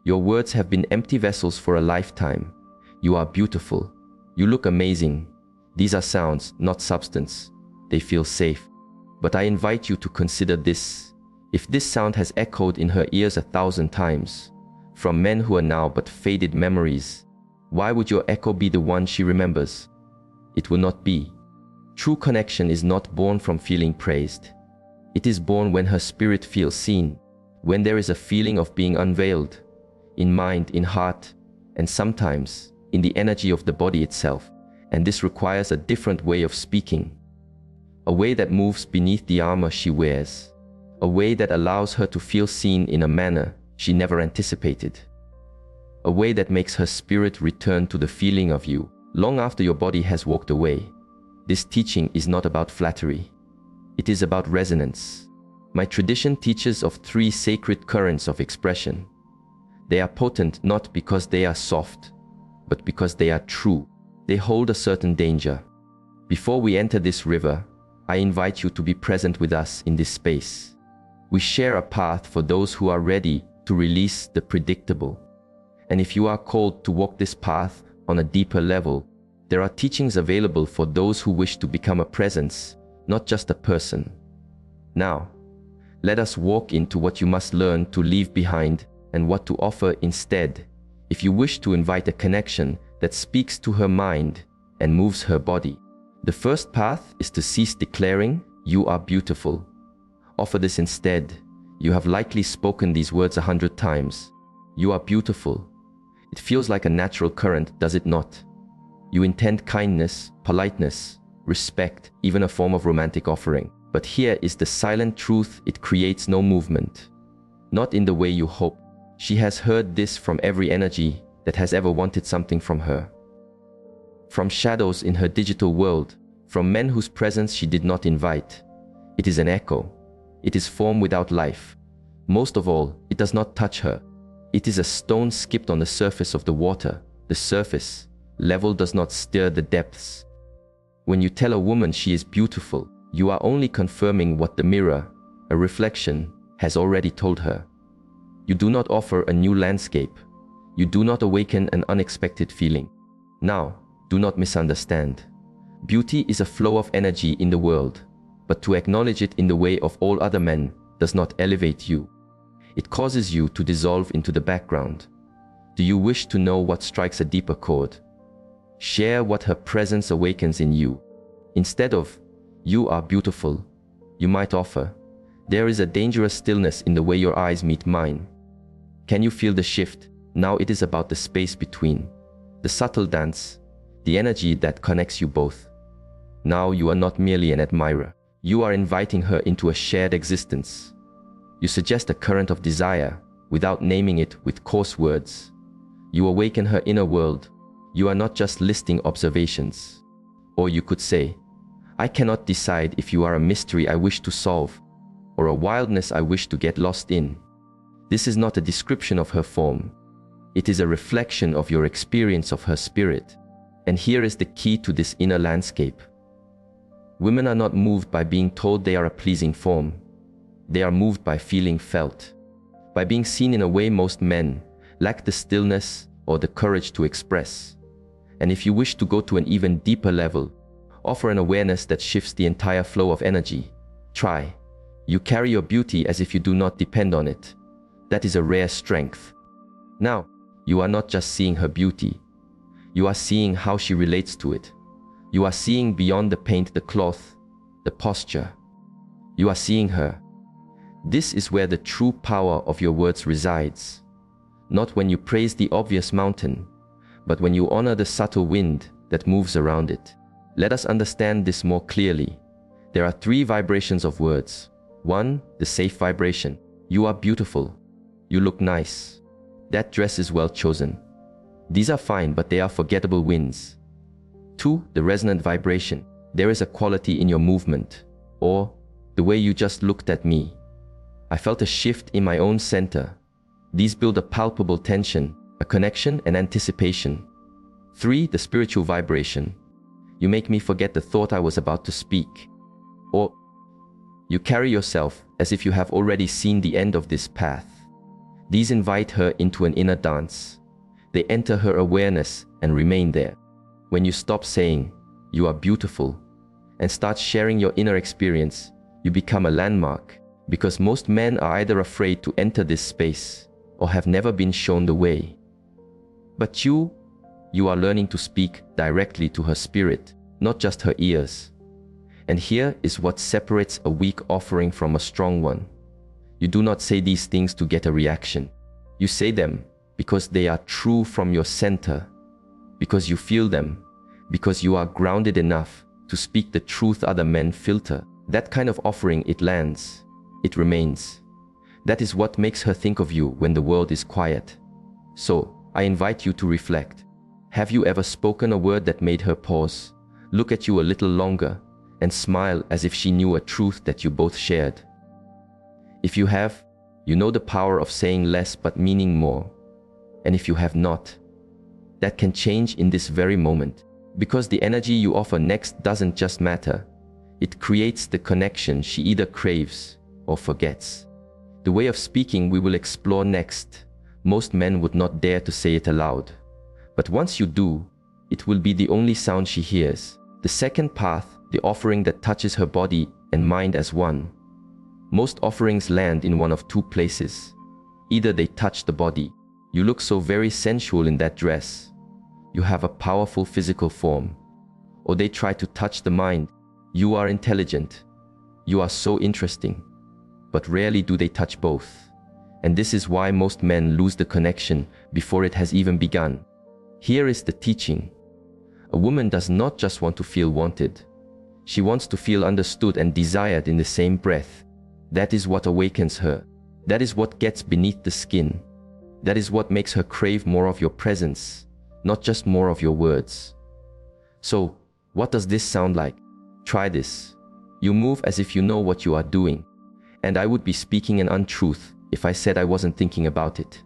Your words have been empty vessels for a lifetime. You are beautiful. You look amazing. These are sounds, not substance. They feel safe. But I invite you to consider this. If this sound has echoed in her ears 1,000 times, from men who are now but faded memories, why would your echo be the one she remembers? It will not be. True connection is not born from feeling praised. It is born when her spirit feels seen, when there is a feeling of being unveiled, in mind, in heart, and sometimes in the energy of the body itself. And this requires a different way of speaking, a way that moves beneath the armor she wears, a way that allows her to feel seen in a manner she never anticipated, a way that makes her spirit return to the feeling of you long after your body has walked away. This teaching is not about flattery. It is about resonance. My tradition teaches of 3 sacred currents of expression. They are potent not because they are soft, but because they are true. They hold a certain danger. Before we enter this river, I invite you to be present with us in this space. We share a path for those who are ready to release the predictable. And if you are called to walk this path on a deeper level, there are teachings available for those who wish to become a presence, not just a person. Now, let us walk into what you must learn to leave behind and what to offer instead. If you wish to invite a connection that speaks to her mind and moves her body, the first path is to cease declaring, "You are beautiful." Offer this instead. You have likely spoken these words 100 times. You are beautiful. It feels like a natural current, does it not? You intend kindness, politeness, respect, even a form of romantic offering. But here is the silent truth: it creates no movement. Not in the way you hope. She has heard this from every energy that has ever wanted something from her. From shadows in her digital world, from men whose presence she did not invite. It is an echo. It is form without life. Most of all, it does not touch her. It is a stone skipped on the surface of the water. The surface level does not stir the depths. When you tell a woman she is beautiful, you are only confirming what the mirror, a reflection, has already told her. You do not offer a new landscape. You do not awaken an unexpected feeling. Now, do not misunderstand. Beauty is a flow of energy in the world, but to acknowledge it in the way of all other men does not elevate you. It causes you to dissolve into the background. Do you wish to know what strikes a deeper chord? Share what her presence awakens in you. Instead of, "You are beautiful," you might offer, "There is a dangerous stillness in the way your eyes meet mine." Can you feel the shift? Now it is about the space between, the subtle dance, the energy that connects you both. Now you are not merely an admirer. You are inviting her into a shared existence. You suggest a current of desire without naming it with coarse words. You awaken her inner world. You are not just listing observations. Or you could say, "I cannot decide if you are a mystery I wish to solve, or a wildness I wish to get lost in." This is not a description of her form. It is a reflection of your experience of her spirit. And here is the key to this inner landscape. Women are not moved by being told they are a pleasing form. They are moved by feeling felt, by being seen in a way most men lack the stillness or the courage to express. And if you wish to go to an even deeper level, offer an awareness that shifts the entire flow of energy. Try. You carry your beauty as if you do not depend on it. That is a rare strength. Now, you are not just seeing her beauty. You are seeing how she relates to it. You are seeing beyond the paint, the cloth, the posture. You are seeing her. This is where the true power of your words resides. Not when you praise the obvious mountain, but when you honor the subtle wind that moves around it. Let us understand this more clearly. There are 3 vibrations of words. 1, the safe vibration. You are beautiful. You look nice. That dress is well chosen. These are fine, but they are forgettable wins. 2, the resonant vibration. There is a quality in your movement, or the way you just looked at me. I felt a shift in my own center. These build a palpable tension, a connection and anticipation. 3, the spiritual vibration. You make me forget the thought I was about to speak. Or you carry yourself as if you have already seen the end of this path. These invite her into an inner dance. They enter her awareness and remain there. When you stop saying, "You are beautiful," and start sharing your inner experience, you become a landmark, because most men are either afraid to enter this space or have never been shown the way. But you are learning to speak directly to her spirit, not just her ears. And here is what separates a weak offering from a strong one. You do not say these things to get a reaction. You say them because they are true from your center, because you feel them, because you are grounded enough to speak the truth other men filter. That kind of offering, it lands, it remains. That is what makes her think of you when the world is quiet. So, I invite you to reflect. Have you ever spoken a word that made her pause, look at you a little longer, and smile as if she knew a truth that you both shared? If you have, you know the power of saying less but meaning more. And if you have not, that can change in this very moment, because the energy you offer next doesn't just matter. It creates the connection she either craves or forgets. The way of speaking we will explore next. Most men would not dare to say it aloud. But once you do, it will be the only sound she hears. The second path, the offering that touches her body and mind as one. Most offerings land in one of two places. Either they touch the body. You look so very sensual in that dress. You have a powerful physical form. Or they try to touch the mind. You are intelligent. You are so interesting. But rarely do they touch both. And this is why most men lose the connection before it has even begun. Here is the teaching. A woman does not just want to feel wanted. She wants to feel understood and desired in the same breath. That is what awakens her. That is what gets beneath the skin. That is what makes her crave more of your presence, not just more of your words. So, what does this sound like? Try this. You move as if you know what you are doing. And I would be speaking an untruth if I said I wasn't thinking about it.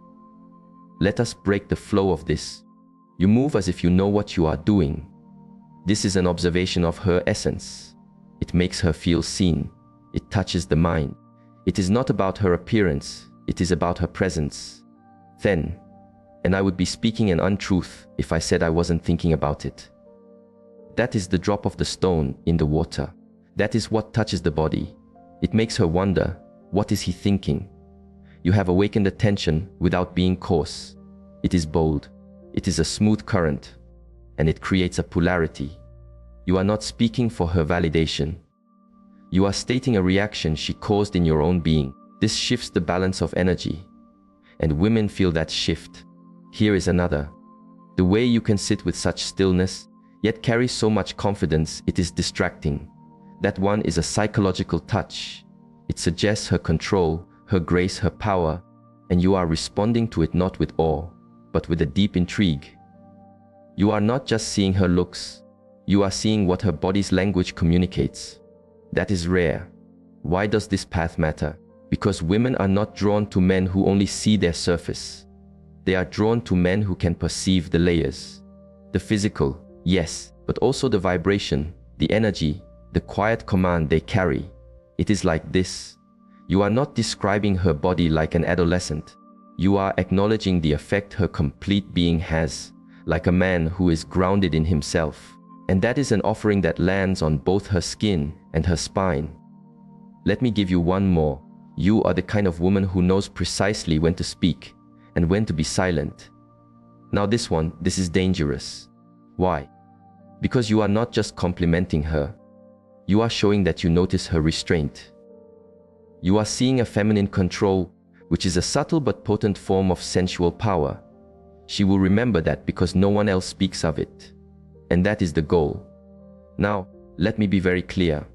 Let us break the flow of this. You move as if you know what you are doing. This is an observation of her essence. It makes her feel seen. It touches the mind. It is not about her appearance. It is about her presence. Then, and I would be speaking an untruth if I said I wasn't thinking about it. That is the drop of the stone in the water. That is what touches the body. It makes her wonder, what is he thinking? You have awakened attention without being coarse. It is bold. It is a smooth current, and it creates a polarity. You are not speaking for her validation. You are stating a reaction she caused in your own being. This shifts the balance of energy, and women feel that shift. Here is another. The way you can sit with such stillness, yet carry so much confidence, it is distracting. That one is a psychological touch. It suggests her control, her grace, her power, and you are responding to it not with awe, but with a deep intrigue. You are not just seeing her looks, you are seeing what her body's language communicates. That is rare. Why does this path matter? Because women are not drawn to men who only see their surface. They are drawn to men who can perceive the layers. The physical, yes, but also the vibration, the energy, the quiet command they carry. It is like this. You are not describing her body like an adolescent. You are acknowledging the effect her complete being has, like a man who is grounded in himself. And that is an offering that lands on both her skin and her spine. Let me give you one more. You are the kind of woman who knows precisely when to speak and when to be silent. Now this is dangerous. Why? Because you are not just complimenting her. You are showing that you notice her restraint. You are seeing a feminine control, which is a subtle but potent form of sensual power. She will remember that because no one else speaks of it. And that is the goal. Now, let me be very clear.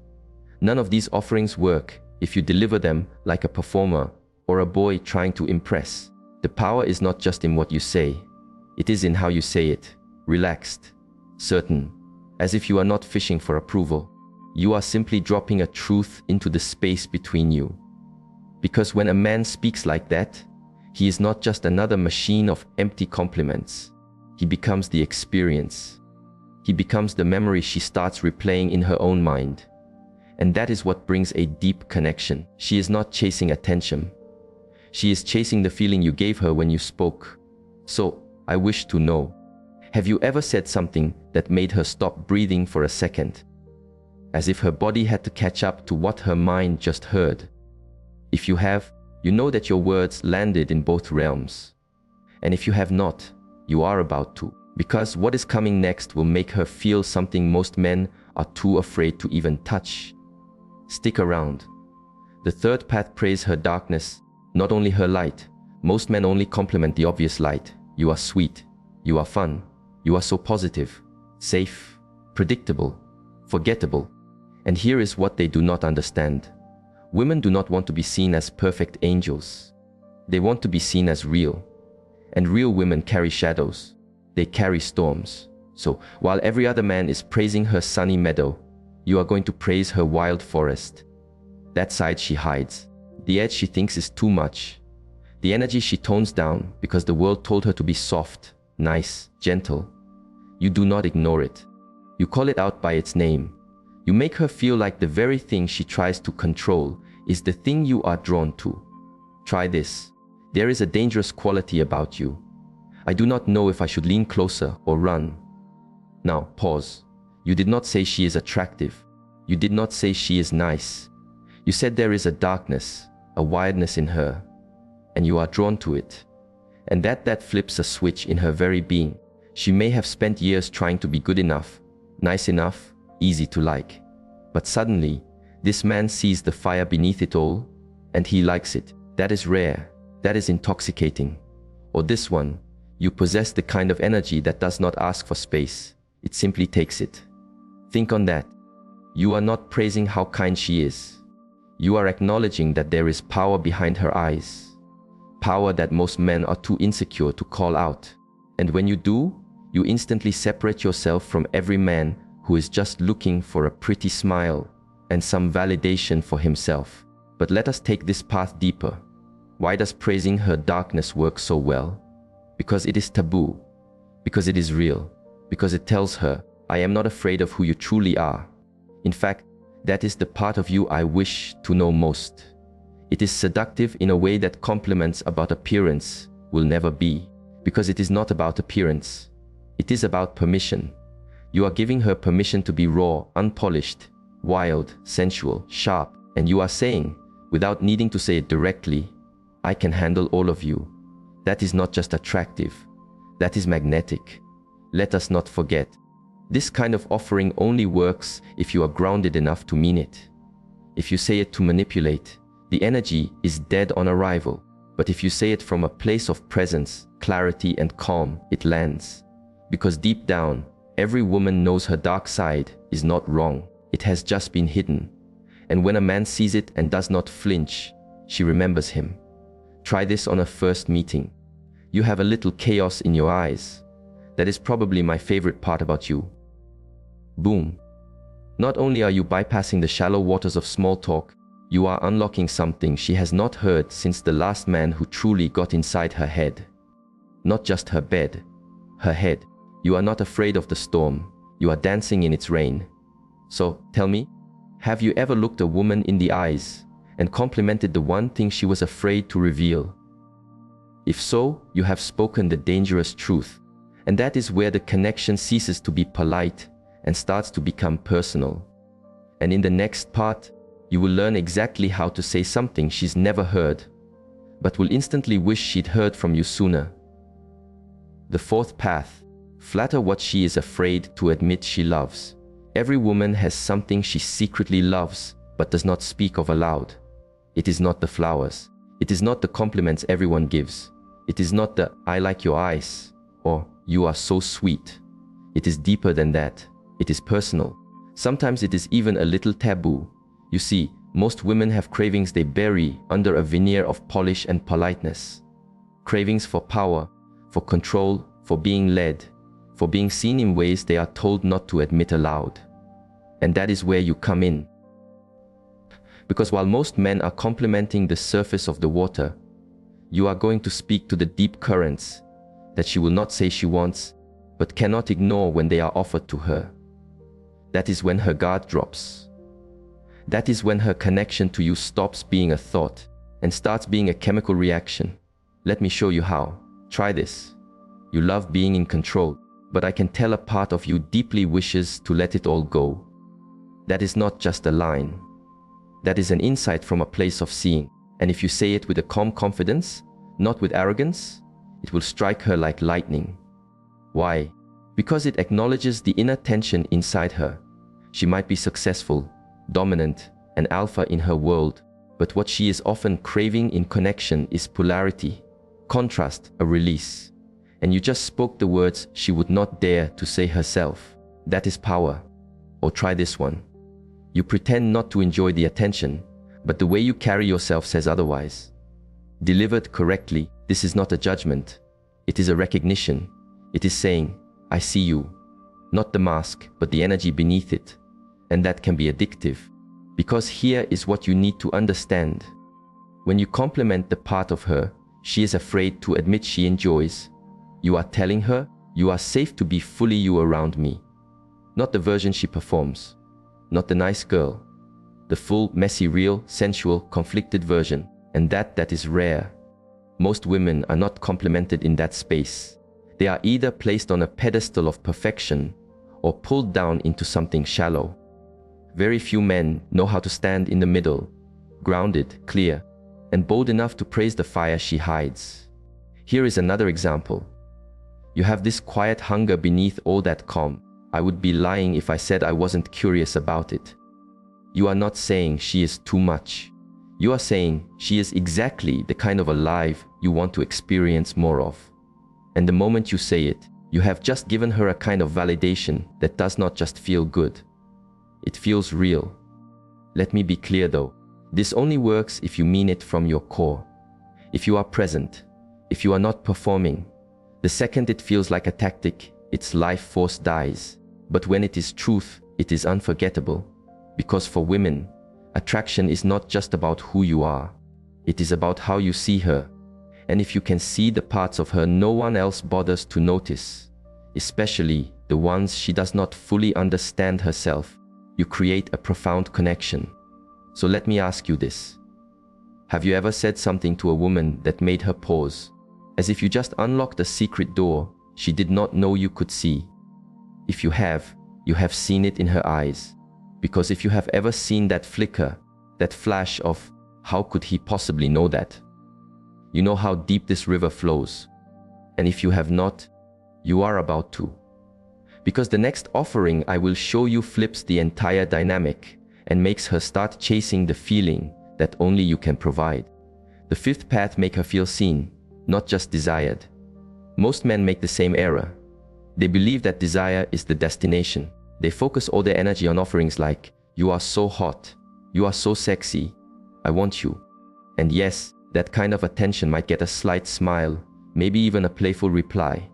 None of these offerings work if you deliver them like a performer or a boy trying to impress. The power is not just in what you say. It is in how you say it, relaxed, certain, as if you are not fishing for approval. You are simply dropping a truth into the space between you. Because when a man speaks like that, he is not just another machine of empty compliments. He becomes the experience. He becomes the memory she starts replaying in her own mind. And that is what brings a deep connection. She is not chasing attention. She is chasing the feeling you gave her when you spoke. So, I wish to know, have you ever said something that made her stop breathing for a second? As if her body had to catch up to what her mind just heard. If you have, you know that your words landed in both realms. And if you have not, you are about to. Because what is coming next will make her feel something most men are too afraid to even touch. Stick around. The third path praise her darkness, not only her light. Most men only compliment the obvious light. You are sweet. You are fun. You are so positive, safe, predictable, forgettable. And here is what they do not understand. Women do not want to be seen as perfect angels. They want to be seen as real. And real women carry shadows. They carry storms. So, while every other man is praising her sunny meadow, you are going to praise her wild forest. That side she hides. The edge she thinks is too much. The energy she tones down because the world told her to be soft, nice, gentle. You do not ignore it. You call it out by its name. You make her feel like the very thing she tries to control is the thing you are drawn to. Try this. There is a dangerous quality about you. I do not know if I should lean closer or run. Now, pause. You did not say she is attractive. You did not say she is nice. You said there is a darkness, a wiredness in her, and you are drawn to it. And that flips a switch in her very being. She may have spent years trying to be good enough, nice enough, easy to like. But suddenly, this man sees the fire beneath it all, and he likes it. That is rare. That is intoxicating. Or this one, you possess the kind of energy that does not ask for space. It simply takes it. Think on that. You are not praising how kind she is. You are acknowledging that there is power behind her eyes. Power that most men are too insecure to call out. And when you do, you instantly separate yourself from every man who is just looking for a pretty smile and some validation for himself. But let us take this path deeper. Why does praising her darkness work so well? Because it is taboo. Because it is real. Because it tells her, I am not afraid of who you truly are. In fact, that is the part of you I wish to know most. It is seductive in a way that compliments about appearance will never be. Because it is not about appearance. It is about permission. You are giving her permission to be raw, unpolished, wild, sensual, sharp, and you are saying, without needing to say it directly, I can handle all of you. That is not just attractive. That is magnetic. Let us not forget. This kind of offering only works if you are grounded enough to mean it. If you say it to manipulate, the energy is dead on arrival. But if you say it from a place of presence, clarity, and calm, it lands. Because deep down, every woman knows her dark side is not wrong. It has just been hidden. And when a man sees it and does not flinch, she remembers him. Try this on a first meeting. You have a little chaos in your eyes. That is probably my favorite part about you. Boom. Not only are you bypassing the shallow waters of small talk, you are unlocking something she has not heard since the last man who truly got inside her head. Not just her bed, her head. You are not afraid of the storm. You are dancing in its rain. So, tell me, have you ever looked a woman in the eyes and complimented the one thing she was afraid to reveal? If so, you have spoken the dangerous truth. And that is where the connection ceases to be polite and starts to become personal. And in the next part, you will learn exactly how to say something she's never heard, but will instantly wish she'd heard from you sooner. The fourth path, flatter what she is afraid to admit she loves. Every woman has something she secretly loves, but does not speak of aloud. It is not the flowers. It is not the compliments everyone gives. It is not the, I like your eyes, or you are so sweet. It is deeper than that. It is personal. Sometimes it is even a little taboo. You see, most women have cravings they bury under a veneer of polish and politeness. Cravings for power, for control, for being led, for being seen in ways they are told not to admit aloud. And that is where you come in. Because while most men are complimenting the surface of the water, you are going to speak to the deep currents that she will not say she wants, but cannot ignore when they are offered to her. That is when her guard drops. That is when her connection to you stops being a thought and starts being a chemical reaction. Let me show you how. Try this. You love being in control, but I can tell a part of you deeply wishes to let it all go. That is not just a line. That is an insight from a place of seeing. And if you say it with a calm confidence, not with arrogance, it will strike her like lightning. Why? Because it acknowledges the inner tension inside her. She might be successful, dominant, and alpha in her world, but what she is often craving in connection is polarity, contrast, a release. And you just spoke the words she would not dare to say herself. That is power. Or try this one. You pretend not to enjoy the attention, but the way you carry yourself says otherwise. Delivered correctly, this is not a judgment. It is a recognition. It is saying, I see you. Not the mask, but the energy beneath it. And that can be addictive. Because here is what you need to understand. When you compliment the part of her she is afraid to admit she enjoys, you are telling her, you are safe to be fully you around me. Not the version she performs. Not the nice girl. The full, messy, real, sensual, conflicted version. And that is rare. Most women are not complimented in that space. They are either placed on a pedestal of perfection or pulled down into something shallow. Very few men know how to stand in the middle, grounded, clear, and bold enough to praise the fire she hides. Here is another example. You have this quiet hunger beneath all that calm. I would be lying if I said I wasn't curious about it. You are not saying she is too much. You are saying she is exactly the kind of alive you want to experience more of. And the moment you say it, you have just given her a kind of validation that does not just feel good. It feels real. Let me be clear though. This only works if you mean it from your core. If you are present, if you are not performing. The second it feels like a tactic, its life force dies. But when it is truth, it is unforgettable. Because for women, attraction is not just about who you are. It is about how you see her. And if you can see the parts of her no one else bothers to notice, especially the ones she does not fully understand herself, you create a profound connection. So let me ask you this. Have you ever said something to a woman that made her pause, as if you just unlocked a secret door she did not know you could see? If you have seen it in her eyes. Because if you have ever seen that flicker, that flash of, how could he possibly know that? You know how deep this river flows. And if you have not, you are about to. Because the next offering I will show you flips the entire dynamic and makes her start chasing the feeling that only you can provide. The fifth path make her feel seen, not just desired. Most men make the same error. They believe that desire is the destination. They focus all their energy on offerings like, you are so hot, you are so sexy, I want you. And yes, that kind of attention might get a slight smile, maybe even a playful reply.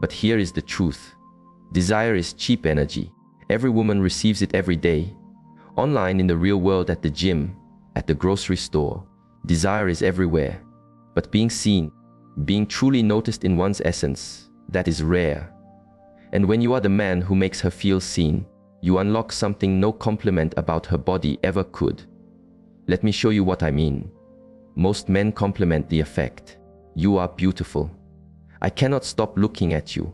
But here is the truth. Desire is cheap energy. Every woman receives it every day. Online, in the real world, at the gym, at the grocery store, desire is everywhere. But being seen, being truly noticed in one's essence, that is rare. And when you are the man who makes her feel seen, you unlock something no compliment about her body ever could. Let me show you what I mean. Most men compliment the effect. You are beautiful. I cannot stop looking at you.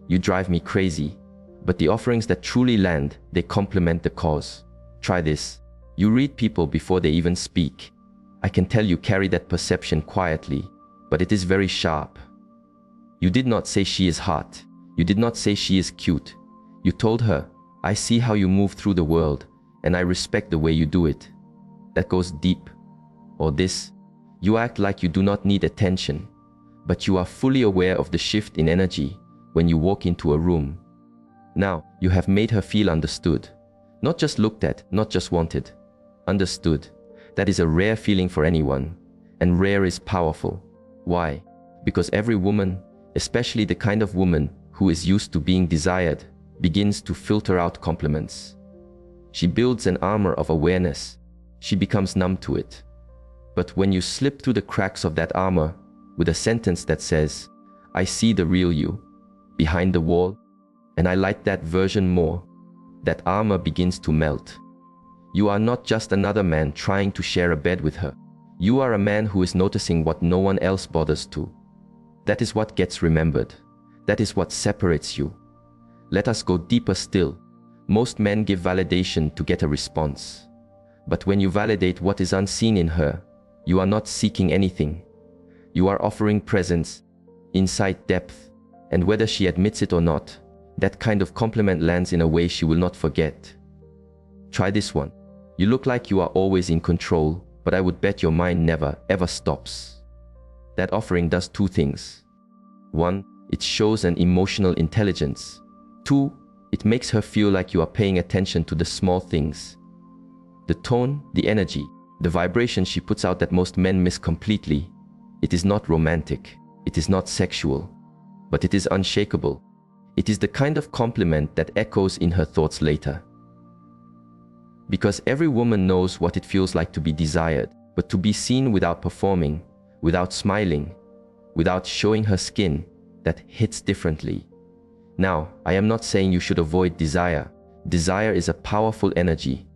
You drive me crazy. But the offerings that truly land, they compliment the cause. Try this. You read people before they even speak. I can tell you carry that perception quietly, but it is very sharp. You did not say she is hot. You did not say she is cute. You told her, I see how you move through the world, and I respect the way you do it. That goes deep. Or this, you act like you do not need attention, but you are fully aware of the shift in energy when you walk into a room. Now, you have made her feel understood. Not just looked at, not just wanted. Understood. That is a rare feeling for anyone, and rare is powerful. Why? Because every woman, especially the kind of woman who is used to being desired, begins to filter out compliments. She builds an armor of awareness. She becomes numb to it. But when you slip through the cracks of that armor with a sentence that says, I see the real you, behind the wall, and I like that version more, that armor begins to melt. You are not just another man trying to share a bed with her. You are a man who is noticing what no one else bothers to. That is what gets remembered. That is what separates you. Let us go deeper still. Most men give validation to get a response. But when you validate what is unseen in her, you are not seeking anything. You are offering presence, insight, depth, and whether she admits it or not, that kind of compliment lands in a way she will not forget. Try this one. You look like you are always in control, but I would bet your mind never, ever stops. That offering does two things. 1, it shows an emotional intelligence. 2, it makes her feel like you are paying attention to the small things. The tone, the energy, the vibration she puts out that most men miss completely. It is not romantic. It is not sexual. But it is unshakable. It is the kind of compliment that echoes in her thoughts later. Because every woman knows what it feels like to be desired, but to be seen without performing, without smiling, without showing her skin, that hits differently. Now, I am not saying you should avoid desire. Desire is a powerful energy,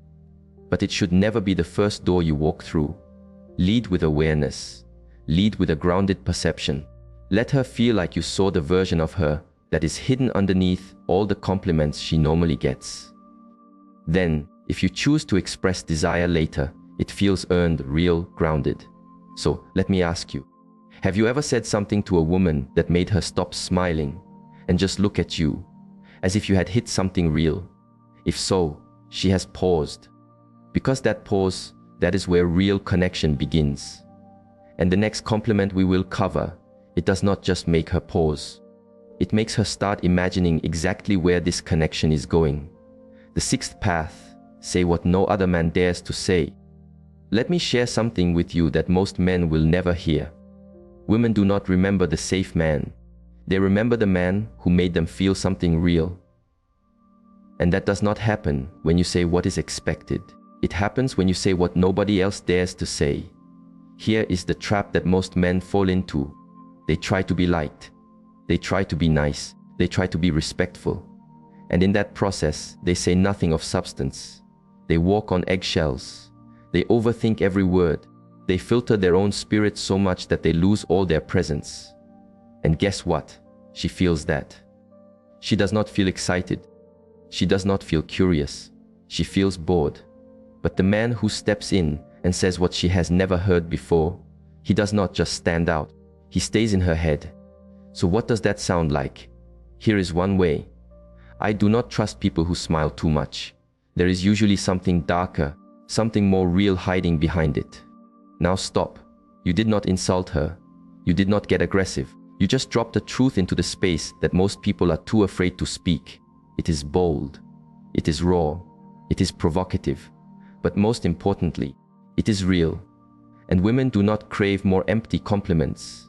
but it should never be the first door you walk through. Lead with awareness. Lead with a grounded perception. Let her feel like you saw the version of her that is hidden underneath all the compliments she normally gets. Then, if you choose to express desire later, it feels earned, real, grounded. So, let me ask you, have you ever said something to a woman that made her stop smiling and just look at you, as if you had hit something real? If so, she has paused. Because that pause, that is where real connection begins. And the next compliment we will cover, it does not just make her pause. It makes her start imagining exactly where this connection is going. The sixth path, say what no other man dares to say. Let me share something with you that most men will never hear. Women do not remember the safe man. They remember the man who made them feel something real. And that does not happen when you say what is expected. It happens when you say what nobody else dares to say. Here is the trap that most men fall into. They try to be liked. They try to be nice. They try to be respectful. And in that process, they say nothing of substance. They walk on eggshells. They overthink every word. They filter their own spirit so much that they lose all their presence. And guess what? She feels that. She does not feel excited. She does not feel curious. She feels bored. But the man who steps in and says what she has never heard before, he does not just stand out. He stays in her head. So what does that sound like? Here is one way. I do not trust people who smile too much. There is usually something darker, something more real hiding behind it. Now stop. You did not insult her. You did not get aggressive. You just dropped the truth into the space that most people are too afraid to speak. It is bold. It is raw. It is provocative. But most importantly, it is real. And women do not crave more empty compliments.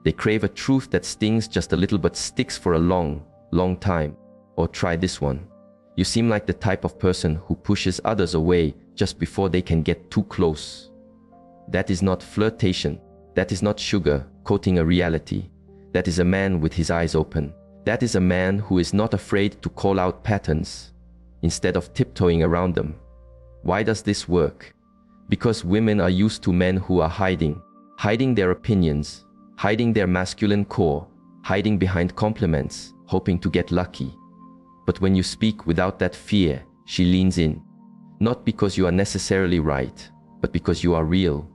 They crave a truth that stings just a little but sticks for a long, long time. Or try this one. You seem like the type of person who pushes others away just before they can get too close. That is not flirtation. That is not sugar coating a reality. That is a man with his eyes open. That is a man who is not afraid to call out patterns instead of tiptoeing around them. Why does this work? Because women are used to men who are hiding their opinions, hiding their masculine core, hiding behind compliments, hoping to get lucky. But when you speak without that fear, she leans in. Not because you are necessarily right, but because you are real.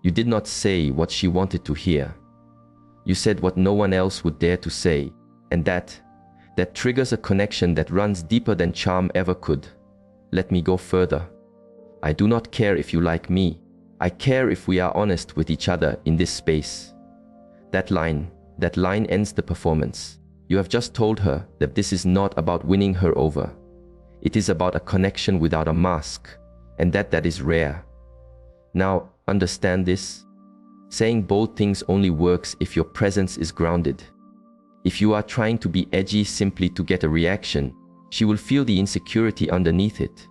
You did not say what she wanted to hear. You said what no one else would dare to say, and that triggers a connection that runs deeper than charm ever could. Let me go further. I do not care if you like me. I care if we are honest with each other in this space. That line ends the performance. You have just told her that this is not about winning her over. It is about a connection without a mask, and that is rare. Now, understand this. Saying bold things only works if your presence is grounded. If you are trying to be edgy simply to get a reaction, she will feel the insecurity underneath it.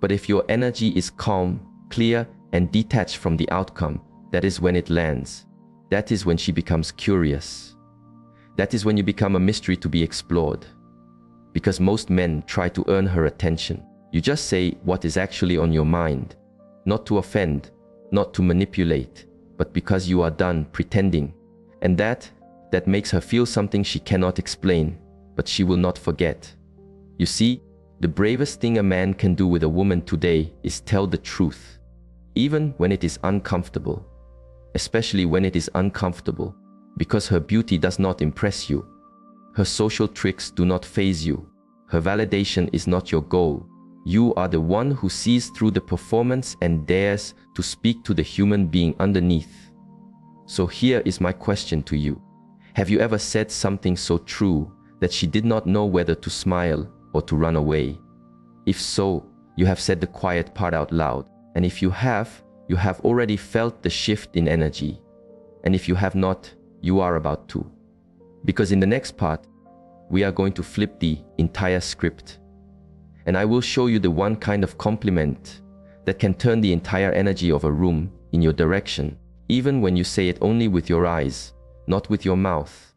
But if your energy is calm, clear, and detached from the outcome, that is when it lands. That is when she becomes curious. That is when you become a mystery to be explored. Because most men try to earn her attention. You just say what is actually on your mind. Not to offend, not to manipulate, but because you are done pretending. And that makes her feel something she cannot explain, but she will not forget. You see, the bravest thing a man can do with a woman today is tell the truth, even when it is uncomfortable. Especially when it is uncomfortable, because her beauty does not impress you. Her social tricks do not faze you. Her validation is not your goal. You are the one who sees through the performance and dares to speak to the human being underneath. So here is my question to you. Have you ever said something so true that she did not know whether to smile or to run away? If so, you have said the quiet part out loud. And if you have already felt the shift in energy. And if you have not, you are about to. Because in the next part, we are going to flip the entire script. And I will show you the one kind of compliment that can turn the entire energy of a room in your direction, even when you say it only with your eyes, not with your mouth.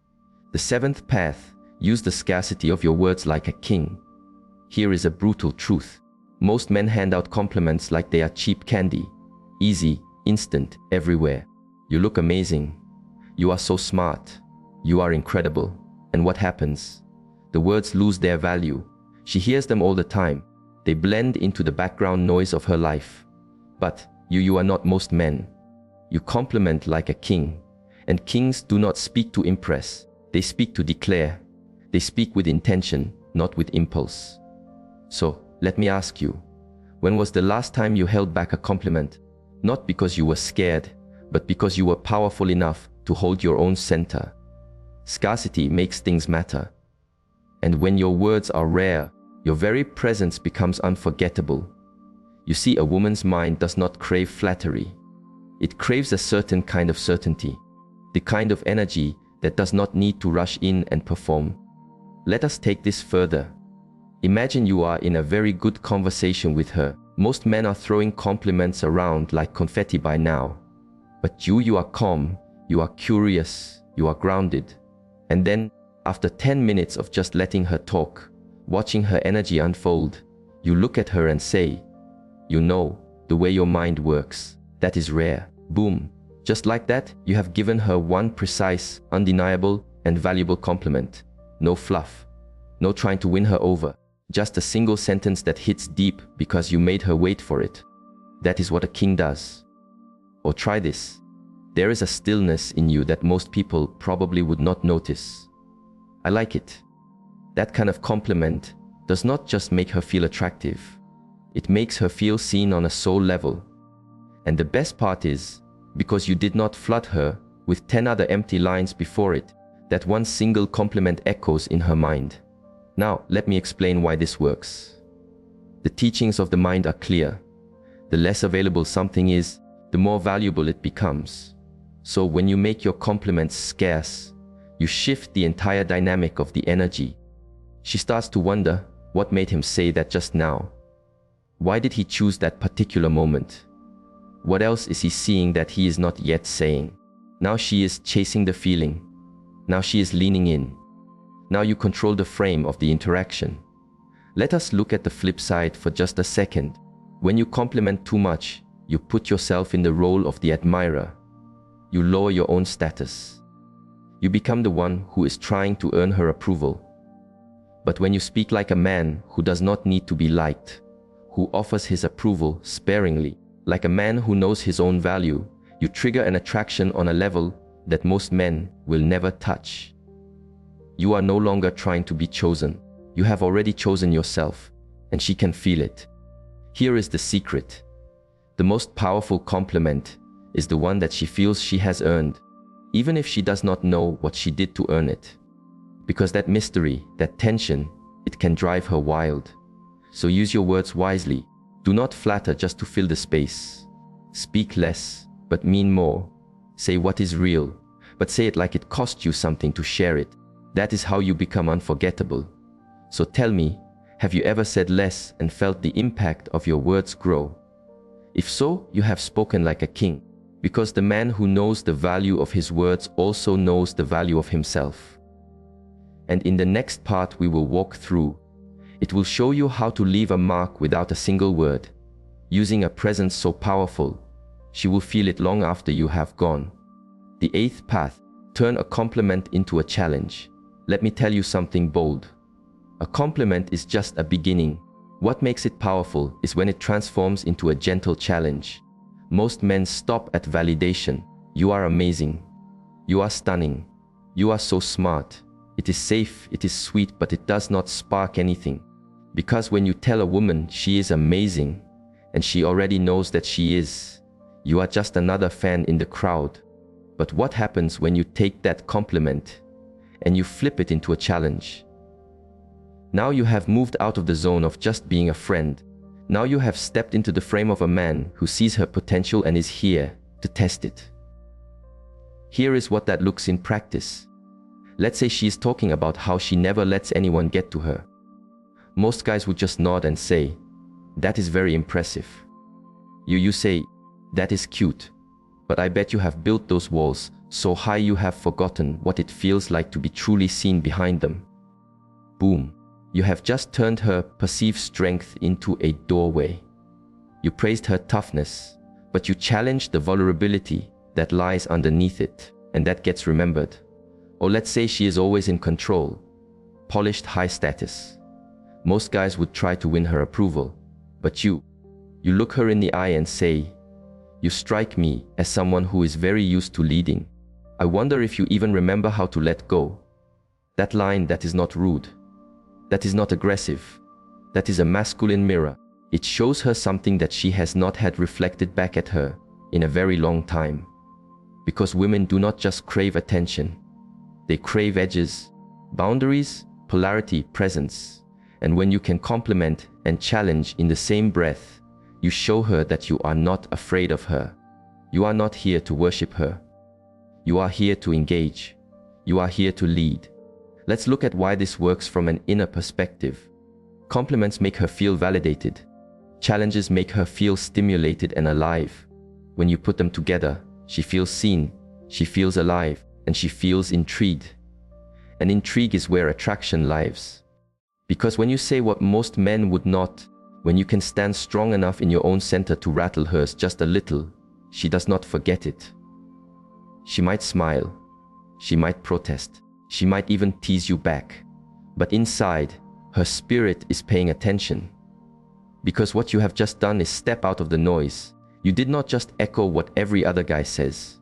The seventh path, use the scarcity of your words like a king. Here is a brutal truth. Most men hand out compliments like they are cheap candy. Easy, instant, everywhere. You look amazing. You are so smart. You are incredible. And what happens? The words lose their value. She hears them all the time. They blend into the background noise of her life. But you are not most men. You compliment like a king. And kings do not speak to impress. They speak to declare. They speak with intention, not with impulse. So, let me ask you, when was the last time you held back a compliment? Not because you were scared, but because you were powerful enough to hold your own center. Scarcity makes things matter. And when your words are rare, your very presence becomes unforgettable. You see, a woman's mind does not crave flattery. It craves a certain kind of certainty, the kind of energy that does not need to rush in and perform. Let us take this further. Imagine you are in a very good conversation with her. Most men are throwing compliments around like confetti by now. But you are calm, you are curious, you are grounded. And then, after 10 minutes of just letting her talk, watching her energy unfold, you look at her and say, you know, the way your mind works, that is rare. Boom. Just like that, you have given her one precise, undeniable, and valuable compliment. No fluff. No trying to win her over. Just a single sentence that hits deep because you made her wait for it. That is what a king does. Or try this. There is a stillness in you that most people probably would not notice. I like it. That kind of compliment does not just make her feel attractive. It makes her feel seen on a soul level. And the best part is, because you did not flood her with 10 other empty lines before it, that one single compliment echoes in her mind. Now, let me explain why this works. The teachings of the mind are clear. The less available something is, the more valuable it becomes. So when you make your compliments scarce, you shift the entire dynamic of the energy. She starts to wonder, what made him say that just now? Why did he choose that particular moment? What else is he seeing that he is not yet saying? Now she is chasing the feeling. Now she is leaning in. Now you control the frame of the interaction. Let us look at the flip side for just a second. When you compliment too much, you put yourself in the role of the admirer. You lower your own status. You become the one who is trying to earn her approval. But when you speak like a man who does not need to be liked, who offers his approval sparingly, like a man who knows his own value, you trigger an attraction on a level that most men will never touch. You are no longer trying to be chosen. You have already chosen yourself, and she can feel it. Here is the secret. The most powerful compliment is the one that she feels she has earned, even if she does not know what she did to earn it. Because that mystery, that tension, it can drive her wild. So use your words wisely. Do not flatter just to fill the space. Speak less, but mean more. Say what is real, but say it like it cost you something to share it. That is how you become unforgettable. So tell me, have you ever said less and felt the impact of your words grow? If so, you have spoken like a king, because the man who knows the value of his words also knows the value of himself. And in the next part we will walk through. It will show you how to leave a mark without a single word, using a presence so powerful, She will feel it long after you have gone. The eighth path, turn a compliment into a challenge. Let me tell you something bold. A compliment is just a beginning. What makes it powerful is when it transforms into a gentle challenge. Most men stop at validation. You are amazing. You are stunning. You are so smart. It is safe, it is sweet, but it does not spark anything. Because when you tell a woman she is amazing, and she already knows that she is, you are just another fan in the crowd. But what happens when you take that compliment and you flip it into a challenge? Now you have moved out of the zone of just being a friend. Now you have stepped into the frame of a man who sees her potential and is here to test it. Here is what that looks in practice. Let's say she is talking about how she never lets anyone get to her. Most guys would just nod and say, "That is very impressive." You say, "That is cute. But I bet you have built those walls so high you have forgotten what it feels like to be truly seen behind them." Boom. You have just turned her perceived strength into a doorway. You praised her toughness, but you challenged the vulnerability that lies underneath it, and that gets remembered. Or let's say she is always in control, polished, high status. Most guys would try to win her approval, but you look her in the eye and say, "You strike me as someone who is very used to leading. I wonder if you even remember how to let go." That line, that is not rude. That is not aggressive. That is a masculine mirror. It shows her something that she has not had reflected back at her in a very long time. Because women do not just crave attention. They crave edges, boundaries, polarity, presence. And when you can compliment and challenge in the same breath, you show her that you are not afraid of her. You are not here to worship her. You are here to engage. You are here to lead. Let's look at why this works from an inner perspective. Compliments make her feel validated. Challenges make her feel stimulated and alive. When you put them together, she feels seen, she feels alive, and she feels intrigued. And intrigue is where attraction lives. Because when you say what most men would not, when you can stand strong enough in your own center to rattle hers just a little, she does not forget it. She might smile, she might protest, she might even tease you back. But inside, her spirit is paying attention. Because what you have just done is step out of the noise. You did not just echo what every other guy says.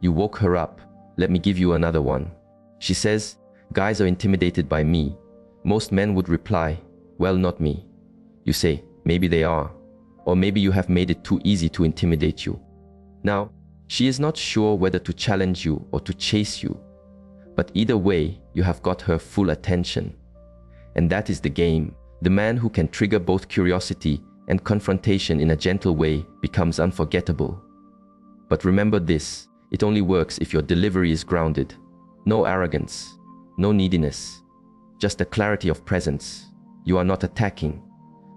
You woke her up. Let me give you another one. She says, "Guys are intimidated by me." Most men would reply, "Well, not me." You say, "Maybe they are." Or maybe you have made it too easy to intimidate you. Now, she is not sure whether to challenge you or to chase you. But either way, you have got her full attention. And that is the game. The man who can trigger both curiosity and confrontation in a gentle way becomes unforgettable. But remember this, it only works if your delivery is grounded. No arrogance, no neediness, just a clarity of presence. You are not attacking.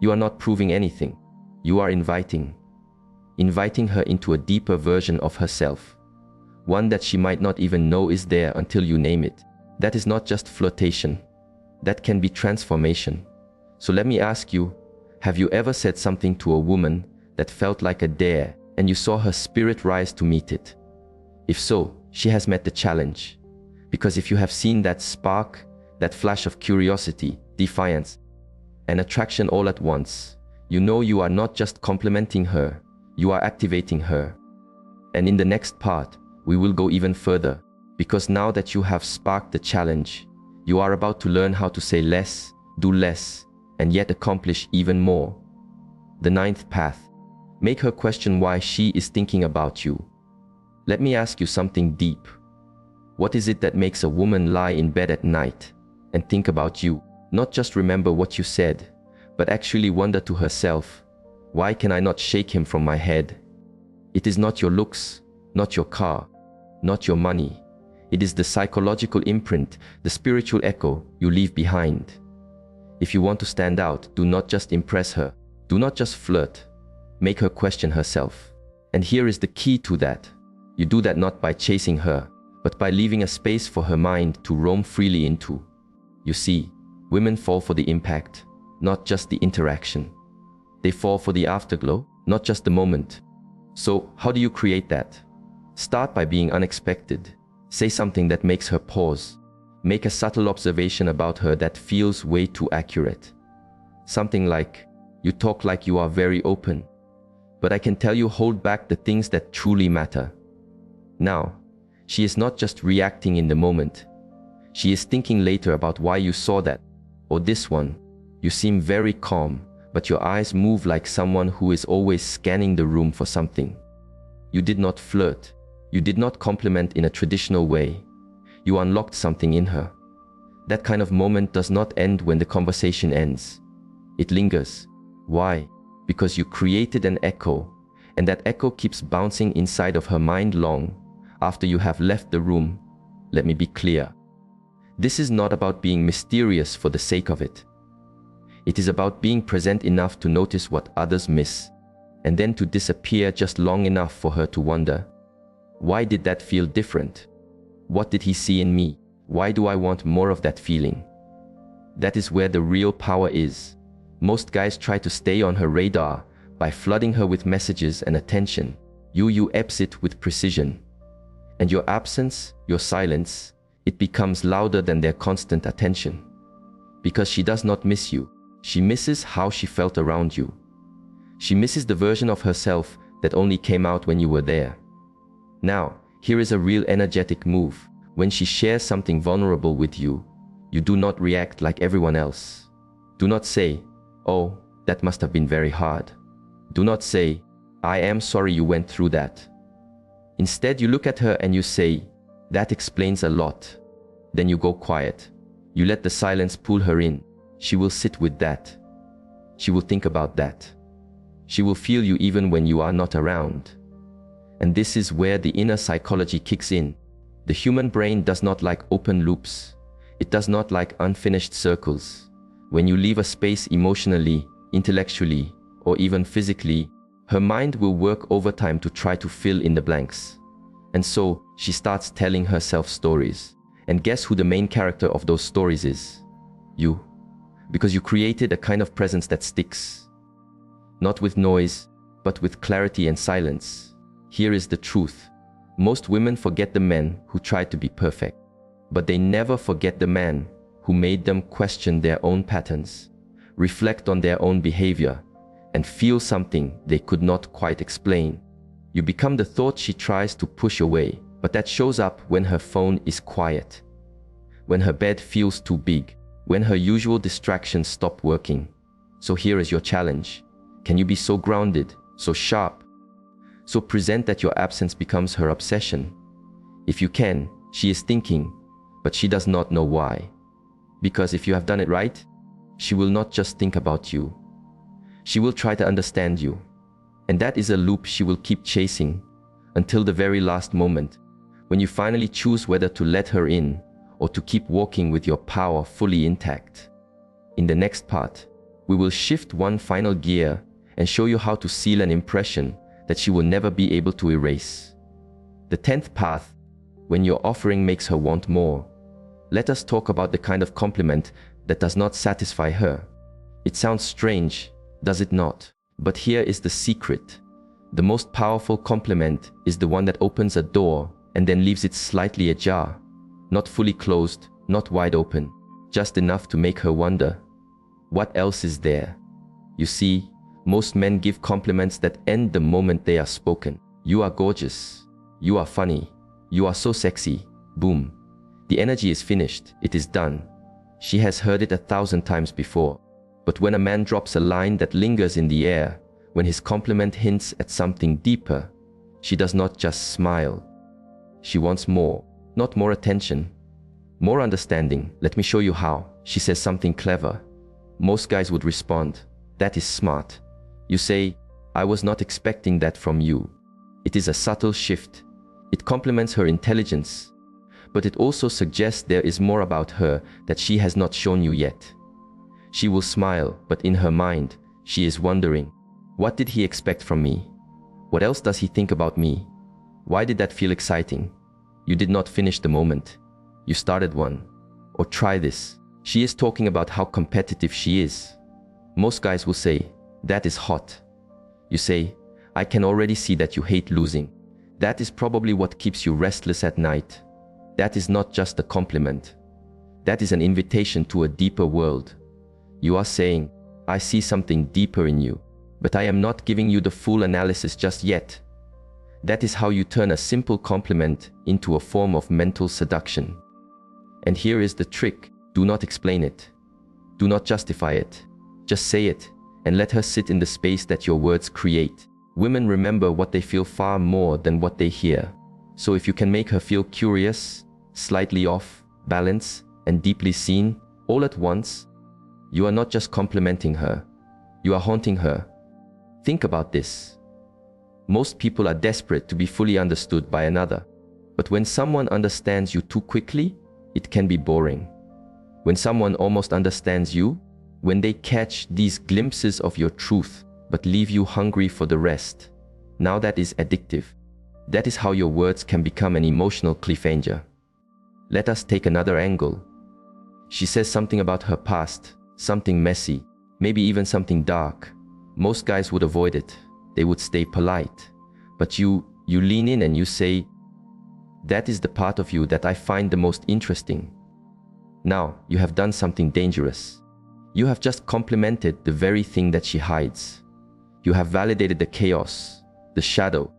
You are not proving anything. You are inviting her into a deeper version of herself. One that she might not even know is there until you name it. That is not just flirtation. That can be transformation. So let me ask you, have you ever said something to a woman that felt like a dare and you saw her spirit rise to meet it? If so, she has met the challenge. Because if you have seen that spark, that flash of curiosity, defiance, and attraction all at once, you know you are not just complimenting her, you are activating her. And in the next part, we will go even further, because now that you have sparked the challenge, you are about to learn how to say less, do less, and yet accomplish even more. The ninth path, make her question why she is thinking about you. Let me ask you something deep. What is it that makes a woman lie in bed at night and think about you? Not just remember what you said, but actually wonder to herself, why can I not shake him from my head? It is not your looks, not your car, not your money. It is the psychological imprint, the spiritual echo you leave behind. If you want to stand out, do not just impress her. Do not just flirt. Make her question herself. And here is the key to that. You do that not by chasing her, but by leaving a space for her mind to roam freely into. You see, women fall for the impact, not just the interaction. They fall for the afterglow, not just the moment. So, how do you create that? Start by being unexpected. Say something that makes her pause. Make a subtle observation about her that feels way too accurate. Something like, "You talk like you are very open, but I can tell you hold back the things that truly matter." Now, she is not just reacting in the moment. She is thinking later about why you saw that. Or this one, "You seem very calm, but your eyes move like someone who is always scanning the room for something." You did not flirt. You did not compliment in a traditional way. You unlocked something in her. That kind of moment does not end when the conversation ends. It lingers. Why? Because you created an echo, and that echo keeps bouncing inside of her mind long after you have left the room. Let me be clear. This is not about being mysterious for the sake of it. It is about being present enough to notice what others miss, and then to disappear just long enough for her to wonder, why did that feel different? What did he see in me? Why do I want more of that feeling? That is where the real power is. Most guys try to stay on her radar by flooding her with messages and attention. You epps it with precision. And your absence, your silence, it becomes louder than their constant attention. Because she does not miss you. She misses how she felt around you. She misses the version of herself that only came out when you were there. Now, here is a real energetic move. When she shares something vulnerable with you, you do not react like everyone else. Do not say, "Oh, that must have been very hard." Do not say, "I am sorry you went through that." Instead, you look at her and you say, "That explains a lot." Then you go quiet. You let the silence pull her in. She will sit with that. She will think about that. She will feel you even when you are not around. And this is where the inner psychology kicks in. The human brain does not like open loops. It does not like unfinished circles. When you leave a space emotionally, intellectually, or even physically, her mind will work overtime to try to fill in the blanks. And so, she starts telling herself stories. And guess who the main character of those stories is? You. Because you created a kind of presence that sticks. Not with noise, but with clarity and silence. Here is the truth. Most women forget the men who tried to be perfect, but they never forget the man who made them question their own patterns, reflect on their own behavior, and feel something they could not quite explain. You become the thought she tries to push away, but that shows up when her phone is quiet, when her bed feels too big, when her usual distractions stop working. So here is your challenge. Can you be so grounded, so sharp, so present that your absence becomes her obsession? If you can, she is thinking, but she does not know why. Because if you have done it right, she will not just think about you. She will try to understand you. And that is a loop she will keep chasing until the very last moment, when you finally choose whether to let her in or to keep walking with your power fully intact. In the next part, we will shift one final gear and show you how to seal an impression that she will never be able to erase. The 10th path, when your offering makes her want more. Let us talk about the kind of compliment that does not satisfy her. It sounds strange, does it not? But here is the secret. The most powerful compliment is the one that opens a door and then leaves it slightly ajar. Not fully closed, not wide open, just enough to make her wonder, what else is there? You see, most men give compliments that end the moment they are spoken. You are gorgeous. You are funny. You are so sexy. Boom. The energy is finished. It is done. She has heard it 1,000 times before. But when a man drops a line that lingers in the air, when his compliment hints at something deeper, she does not just smile. She wants more. Not more attention. More understanding. Let me show you how. She says something clever. Most guys would respond, "That is smart." You say, "I was not expecting that from you." It is a subtle shift. It complements her intelligence, but it also suggests there is more about her that she has not shown you yet. She will smile, but in her mind, she is wondering, what did he expect from me? What else does he think about me? Why did that feel exciting? You did not finish the moment. You started one. Or try this. She is talking about how competitive she is. Most guys will say, "That is hot." You say, I can already see that you hate losing. That is probably what keeps you restless at night. That is not just a compliment. That is an invitation to a deeper world. You are saying, I see something deeper in you, but I am not giving you the full analysis just yet. That is how you turn a simple compliment into a form of mental seduction. And here is the trick. Do not explain it. Do not justify it. Just say it and let her sit in the space that your words create. Women remember what they feel far more than what they hear. So if you can make her feel curious, slightly off, balance, and deeply seen, all at once, you are not just complimenting her, you are haunting her. Think about this. Most people are desperate to be fully understood by another. But when someone understands you too quickly, it can be boring. When someone almost understands you, when they catch these glimpses of your truth, but leave you hungry for the rest, now that is addictive. That is how your words can become an emotional cliffhanger. Let us take another angle. She says something about her past, something messy, maybe even something dark. Most guys would avoid it. They would stay polite. But you lean in and you say, that is the part of you that I find the most interesting. Now, you have done something dangerous. You have just complimented the very thing that she hides. You have validated the chaos, the shadow,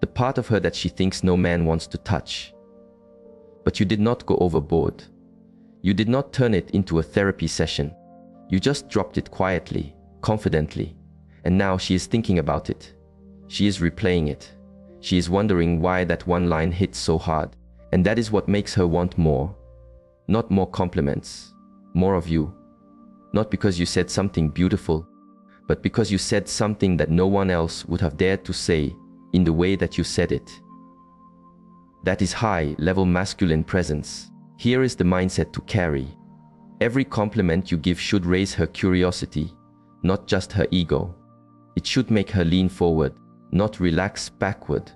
the part of her that she thinks no man wants to touch. But you did not go overboard. You did not turn it into a therapy session. You just dropped it quietly, confidently. And now she is thinking about it. She is replaying it. She is wondering why that one line hit so hard. And that is what makes her want more. Not more compliments, more of you. Not because you said something beautiful, but because you said something that no one else would have dared to say in the way that you said it. That is high-level masculine presence. Here is the mindset to carry. Every compliment you give should raise her curiosity, not just her ego. It should make her lean forward, not relax backward.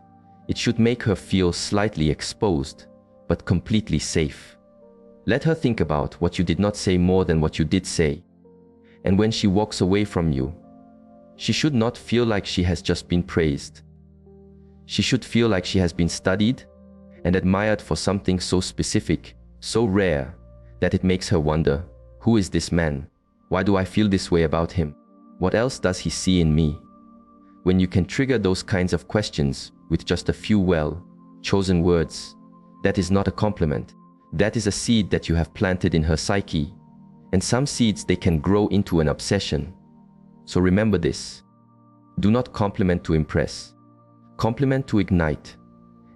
It should make her feel slightly exposed, but completely safe. Let her think about what you did not say more than what you did say. And when she walks away from you, she should not feel like she has just been praised. She should feel like she has been studied and admired for something so specific, so rare, that it makes her wonder, who is this man? Why do I feel this way about him? What else does he see in me? When you can trigger those kinds of questions with just a few well-chosen words, that is not a compliment. That is a seed that you have planted in her psyche. And some seeds, they can grow into an obsession. So remember this. Do not compliment to impress. Compliment to ignite.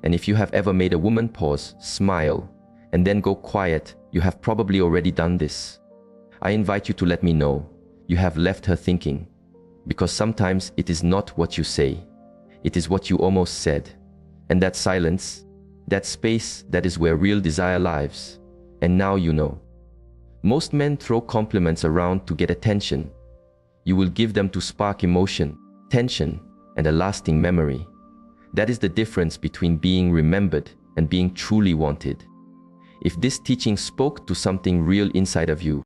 And if you have ever made a woman pause, smile, and then go quiet, you have probably already done this. I invite you to let me know you have left her thinking. Because sometimes it is not what you say. It is what you almost said. And that silence, that space, that is where real desire lives. And now you know. Most men throw compliments around to get attention. You will give them to spark emotion, tension, and a lasting memory. That is the difference between being remembered and being truly wanted. If this teaching spoke to something real inside of you,